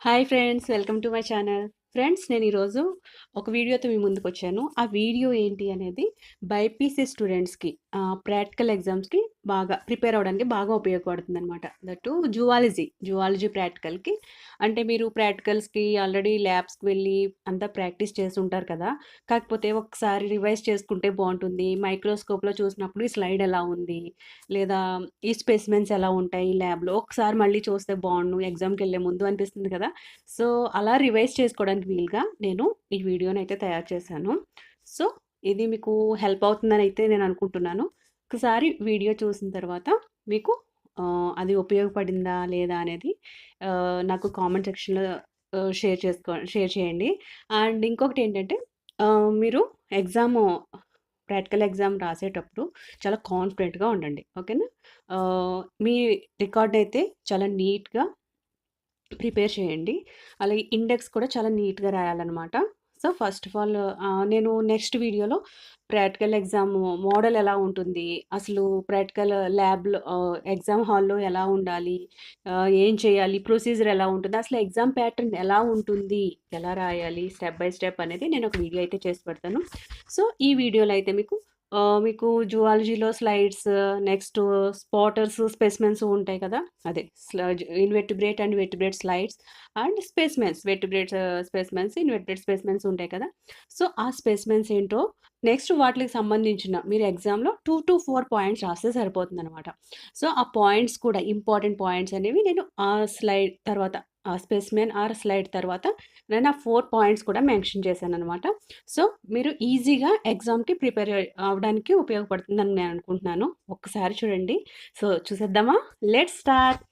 Hi friends, welcome to my channel. Friends, నేను ఈరోజు ఒక వీడియోతో మీ ముందుకొచ్చాను. ఆ వీడియో ఏంటి అనేది బైపీసీ స్టూడెంట్స్‌కి ప్రాక్టికల్ ఎగ్జామ్స్‌కి బాగా ప్రిపేర్ అవ్వడానికి బాగా ఉపయోగపడుతుందనమాట. That zoology ప్రాక్టికల్‌కి. అంటే మీరు ప్రాక్టికల్స్‌కి ఆల్రెడీ ల్యాబ్స్‌కి వెళ్ళి అంతా ప్రాక్టీస్ చేసుంటారు కదా! కాకపోతే ఒకసారి రివైజ్ చేసుకుంటే బావుంటుంది. మైక్రోస్కోప్‌లో చూసినప్పుడు ఈ స్లైడ్ ఎలా ఉంది? లేదా ఈ స్పెసిమెన్స్ ఎలా ఉంటాయి ల్యాబ్‌లో? ఒకసారి మళ్ళీ చూస్తే బావుండు ఎగ్జామ్‌కెళ్ళే ముందు అనిపిస్తుంది కదా! సో, అలా రివైజ్ చేసుకోవడానికి వీలుగా నేను ఈ వీడియోనైతే తయారు చేశాను. సో, ఇది మీకు హెల్ప్ అవుతుందనైతే నేను అనుకుంటున్నాను. ఒకసారి వీడియో చూసిన తర్వాత మీకు అది ఉపయోగపడిందా లేదా అనేది నాకు కామెంట్ సెక్షన్‌లో షేర్ చేయండి. అండ్ ఇంకొకటేంటంటే మీరు ఎగ్జాము ప్రాక్టికల్ ఎగ్జామ్ రాసేటప్పుడు చాలా కాన్ఫిడెంట్‌గా ఉండండి. ఓకేనా? మీ రికార్డయితే చాలా నీట్‌గా ప్రిపేర్ చేయండి. అలాగే ఇండెక్స్ కూడా చాలా నీట్‌గా రాయాలనమాట. సో, ఫస్ట్ ఆఫ్ ఆల్ నేను నెక్స్ట్ వీడియోలో ప్రాక్టికల్ ఎగ్జామ్ మోడల్ ఎలా ఉంటుంది? అసలు ప్రాక్టికల్ ల్యాబ్‌లో ఎగ్జామ్ హాల్‌లో ఎలా ఉండాలి? ఏం చేయాలి? ప్రొసీజర్ ఎలా ఉంటుంది? అసలు ఎగ్జామ్ ప్యాటర్న్ ఎలా ఉంటుంది? ఎలా రాయాలి? స్టెప్ బై స్టెప్ అనేది నేను ఒక వీడియో అయితే చేసి పెడతాను. సో, ఈ వీడియోలో అయితే మీకు జువాలజీలో స్లైడ్స్, నెక్స్ట్ స్పాటర్స్, స్పెసిమెన్స్ ఉంటాయి కదా! అదే invertebrate and vertebrate slides and specimens, vertebrates specimens, invertebrate specimens ఉంటాయి కదా! సో, ఆ స్పెసిమెన్స్ ఏంటో నెక్స్ట్ వాటికి సంబంధించిన మీరు ఎగ్జామ్‌లో 2-4 పాయింట్స్ రాస్తే సరిపోతుందనమాట. సో, ఆ పాయింట్స్ కూడా ఇంపార్టెంట్ పాయింట్స్ అనేవి నేను ఆ స్లైడ్ తర్వాత ఆ స్పెసిమెన్ ఆర్ స్లైడ్ తర్వాత నేను ఆ 4 పాయింట్స్ కూడా మెన్షన్ చేశాననమాట. సో, మీరు ఈజీగా ఎగ్జామ్‌కి ప్రిపేర్ అవ్వడానికి ఉపయోగపడుతుందని నేను అనుకుంటున్నాను. ఒక్కసారి చూడండి. సో, చూసేద్దామా? Let's start.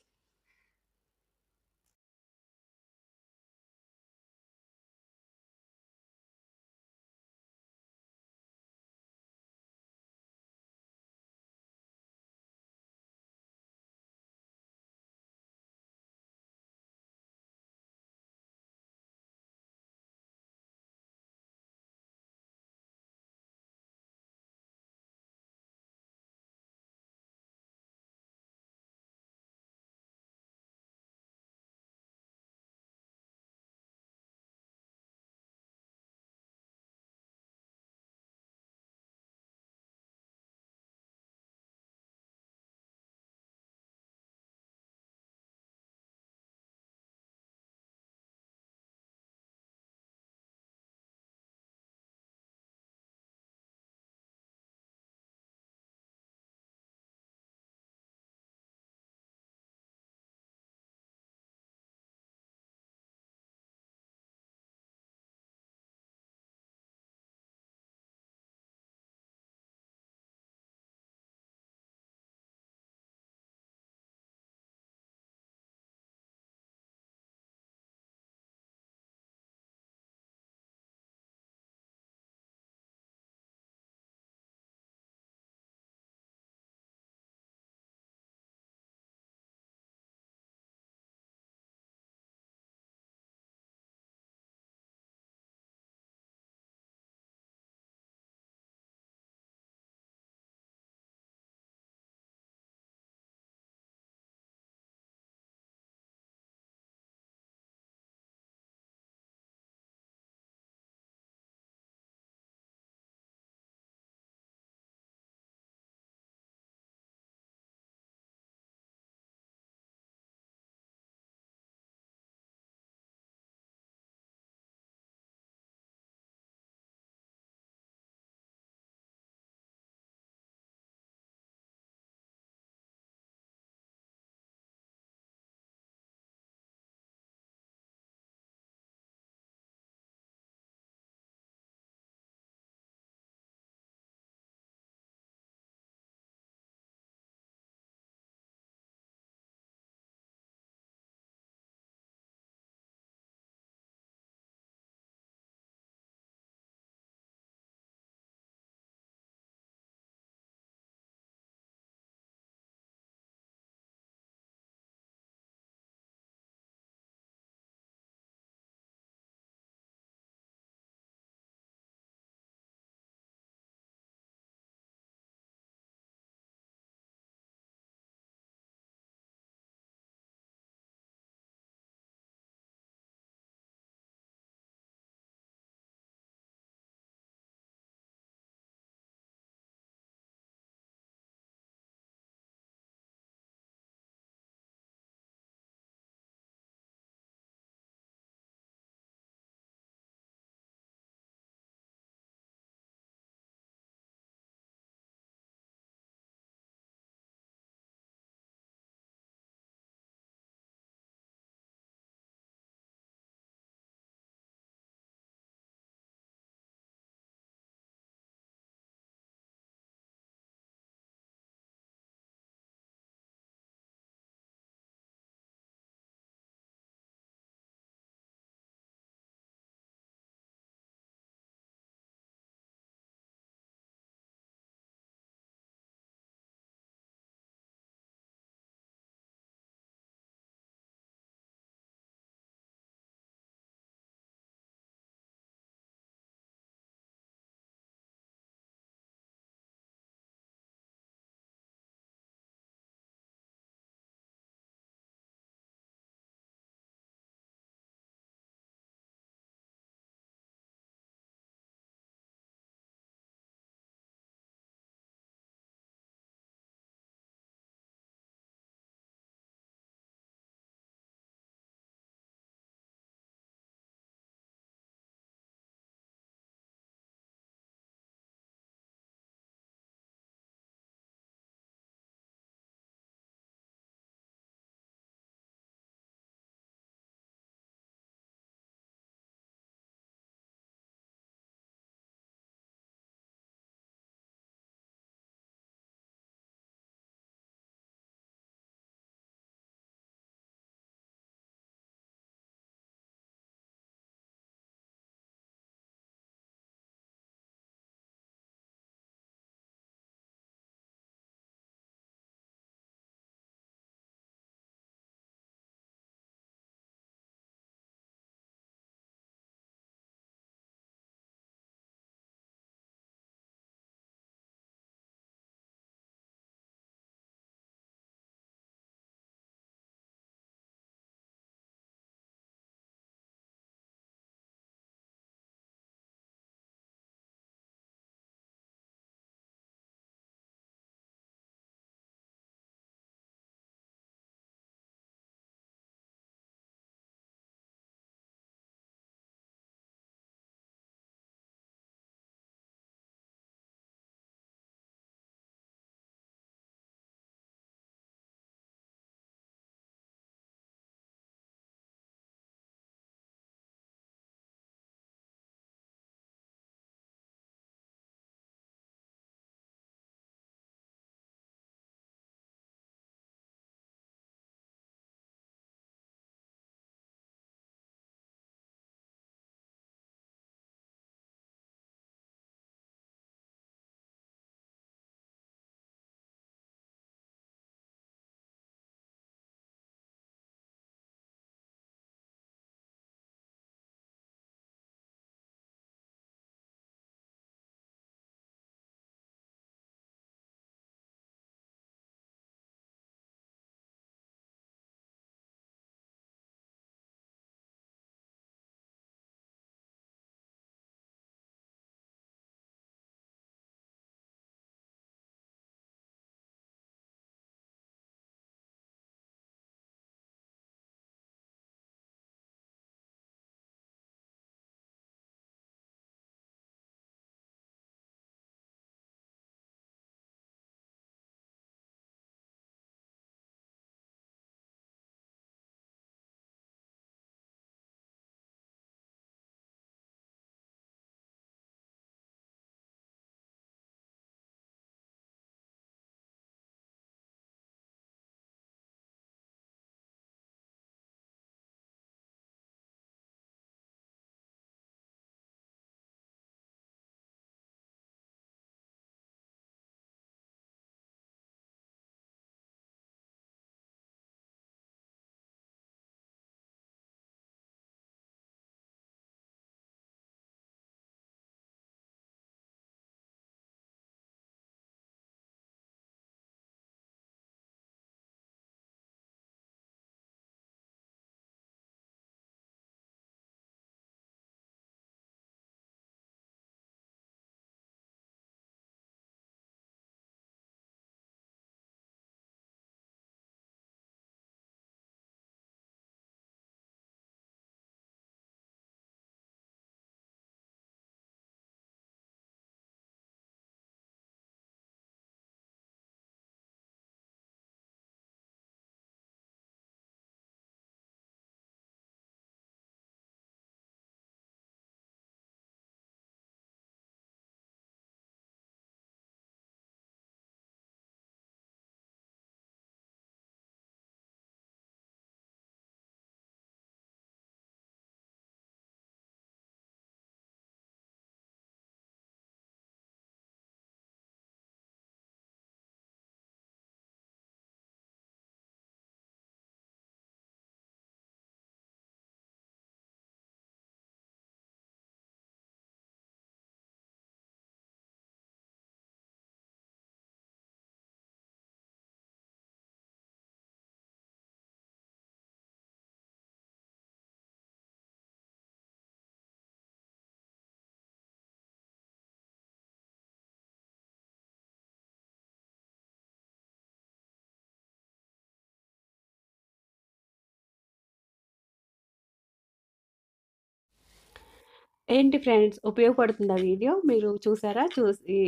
ఏంటి ఫ్రెండ్స్ ఉపయోగపడుతుందా వీడియో? మీరు చూసారా? చూసి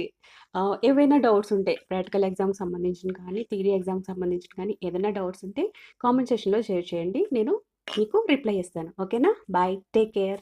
ఏవైనా డౌట్స్ ఉంటే ప్రాక్టికల్ ఎగ్జామ్‌కి సంబంధించినవి కానీ, థియరీ ఎగ్జామ్‌కి సంబంధించినవి కానీ ఏదైనా డౌట్స్ ఉంటే కామెంట్ సెక్షన్‌లో షేర్ చేయండి. నేను మీకు రిప్లై ఇస్తాను. ఓకేనా? బాయ్. Take care.